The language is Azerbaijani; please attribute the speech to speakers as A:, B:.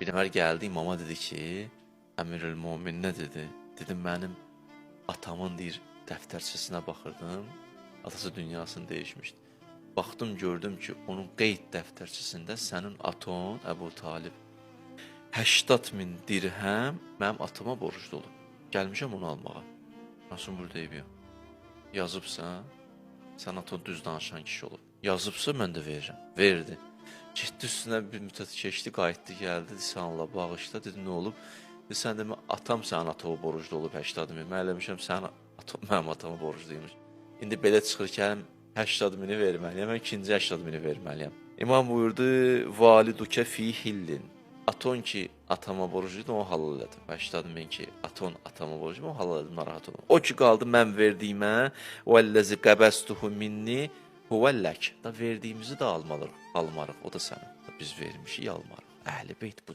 A: Bir nəfər gəldi, imama dedi ki, Əmirül-Mömin nə dedi? Dedim, mənim atamın deyir, dəftərçəsinə baxırdım, atası dünyasını dəyişmişdi. Baxdım, gördüm ki, onun qeyd dəftərçəsində sənin aton, Əbu Talib, 80.000 dirhəm mənim atama borclu olub. Gəlmişəm onu almağa. Nasıl burada eybi yox. Yazıbsan, sən aton düz danışan kişi olub. Yazıbsa mən də verirəm. Verdi. Getdi üstünə bir müddət keçdi, qayıtdı, gəldi, sanla bağışla, dedi, nə olub? Dedi, sən demə, atam sənin atama borclu olub 80.000. Mən eləmişəm, sənin atam mənim atama borcluymuş. İndi belə çıxır ki, həm 80.000-i verməliyəm, mən ikinci 80.000-i verməliyəm. İmam buyurdu, validukə fi hillin. Aton ki, atama borcluydu, onu halal elədim. 80.000 ki, aton atama borcluydu, onu halal elədim, narahat olun. O ki, qaldı mən verdiyimə, vəlləzi qəbəstuhu minni, huvəllək. Da verdiyimizi də almarıq, o da sənin. Biz vermişik, almarıq. Əhl-i beyt bu.